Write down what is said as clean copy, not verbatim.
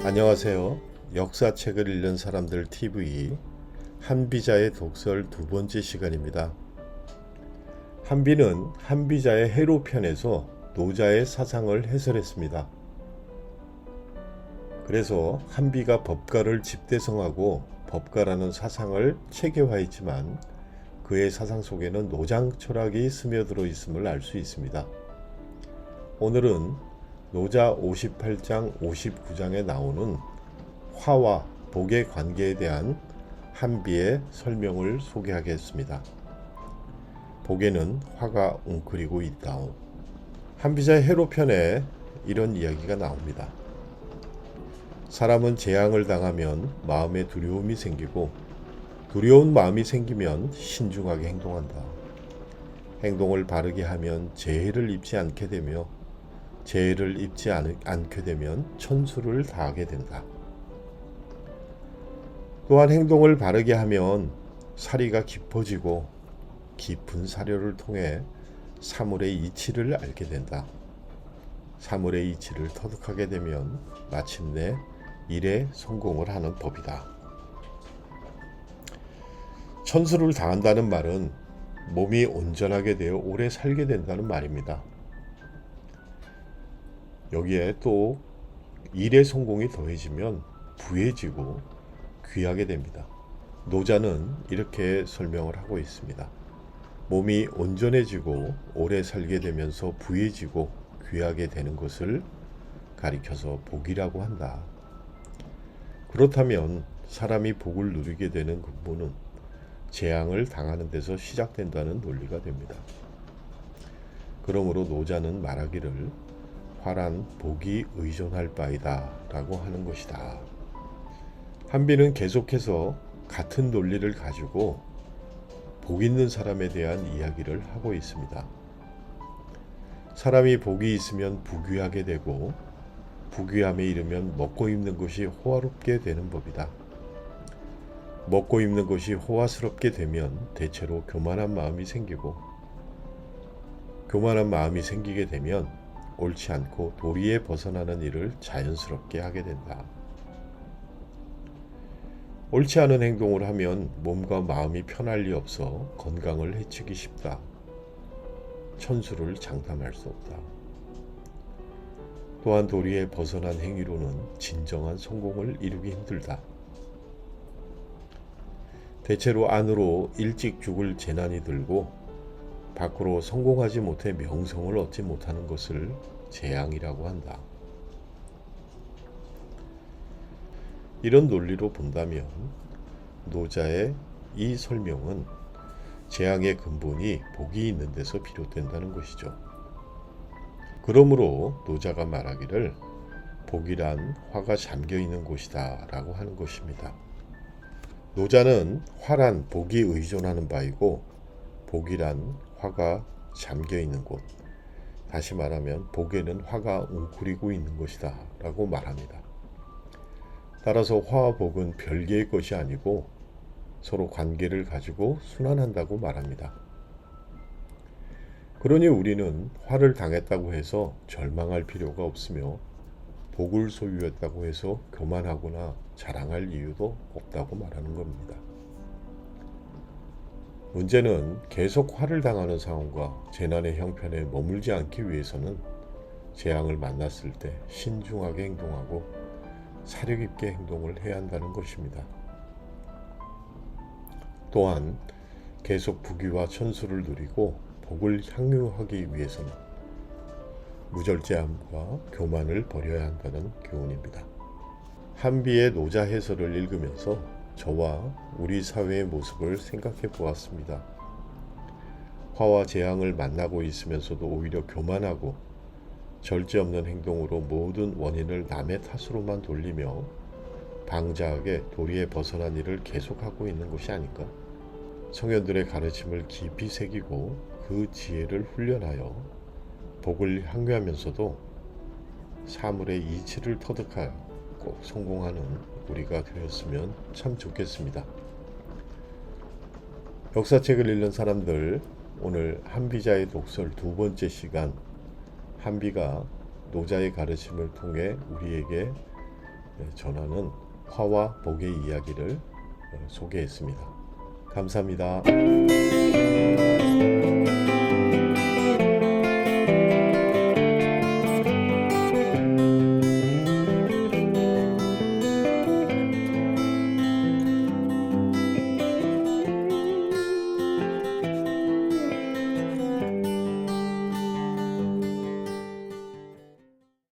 안녕하세요. 역사책을 읽는 사람들 TV 한비자의 독설 두 번째 시간입니다. 한비는 한비자의 해로편에서 노자의 사상을 해설했습니다. 그래서 한비가 법가를 집대성하고 법가라는 사상을 체계화했지만 그의 사상 속에는 노장 철학이 스며들어 있음을 알 수 있습니다. 오늘은 노자 58장 59장에 나오는 화와 복의 관계에 대한 한비의 설명을 소개하겠습니다. 복에는 화가 웅크리고 있다오. 한비자의 해로편에 이런 이야기가 나옵니다. 사람은 재앙을 당하면 마음에 두려움이 생기고 두려운 마음이 생기면 신중하게 행동한다. 행동을 바르게 하면 재해를 입지 않게 되며 재해를 입지 않게 되면 천수를 다하게 된다. 또한 행동을 바르게 하면 사리가 깊어지고 깊은 사료를 통해 사물의 이치를 알게 된다. 사물의 이치를 터득하게 되면 마침내 일에 성공을 하는 법이다. 천수를 다한다는 말은 몸이 온전하게 되어 오래 살게 된다는 말입니다. 여기에 또 일의 성공이 더해지면 부해지고 귀하게 됩니다. 노자는 이렇게 설명을 하고 있습니다. 몸이 온전해지고 오래 살게 되면서 부해지고 귀하게 되는 것을 가리켜서 복이라고 한다. 그렇다면 사람이 복을 누리게 되는 근본은 재앙을 당하는 데서 시작된다는 논리가 됩니다. 그러므로 노자는 말하기를 화란 복이 의존할 바이다 라고 하는 것이다. 한비는 계속해서 같은 논리를 가지고 복 있는 사람에 대한 이야기를 하고 있습니다. 사람이 복이 있으면 부귀하게 되고 부귀함에 이르면 먹고 입는 것이 호화롭게 되는 법이다. 먹고 입는 것이 호화스럽게 되면 대체로 교만한 마음이 생기고 교만한 마음이 생기게 되면 옳지 않고 도리에 벗어나는 일을 자연스럽게 하게 된다. 옳지 않은 행동을 하면 몸과 마음이 편할 리 없어 건강을 해치기 쉽다. 천수를 장담할 수 없다. 또한 도리에 벗어난 행위로는 진정한 성공을 이루기 힘들다. 대체로 안으로 일찍 죽을 재난이 들고 밖으로 성공하지 못해 명성을 얻지 못하는 것을 재앙이라고 한다. 이런 논리로 본다면 노자의 이 설명은 재앙의 근본이 복이 있는 데서 비롯된다는 것이죠. 그러므로 노자가 말하기를 복이란 화가 잠겨있는 곳이다 라고 하는 것입니다. 노자는 화란 복이 의존하는 바이고 복이란 화가 잠겨있는 곳, 다시 말하면 복에는 화가 웅크리고 있는 것이다 라고 말합니다. 따라서 화와 복은 별개의 것이 아니고 서로 관계를 가지고 순환한다고 말합니다. 그러니 우리는 화를 당했다고 해서 절망할 필요가 없으며 복을 소유했다고 해서 교만하거나 자랑할 이유도 없다고 말하는 겁니다. 문제는 계속 화를 당하는 상황과 재난의 형편에 머물지 않기 위해서는 재앙을 만났을 때 신중하게 행동하고 사력 있게 행동을 해야 한다는 것입니다. 또한 계속 부귀와 천수를 누리고 복을 향유하기 위해서는 무절제함과 교만을 버려야 한다는 교훈입니다. 한비의 노자 해설을 읽으면서 저와 우리 사회의 모습을 생각해 보았습니다. 화와 재앙을 만나고 있으면서도 오히려 교만하고 절제 없는 행동으로 모든 원인을 남의 탓으로만 돌리며 방자하게 도리에 벗어난 일을 계속하고 있는 것이 아닌가? 성현들의 가르침을 깊이 새기고 그 지혜를 훈련하여 복을 향유하면서도 사물의 이치를 터득하여 꼭 성공하는 우리가 되었으면 참 좋겠습니다. 역사책을 읽는 사람들, 오늘 한비자의 독설 두 번째 시간, 한비가 노자의 가르침을 통해 우리에게 전하는 화와 복의 이야기를 소개했습니다. 감사합니다.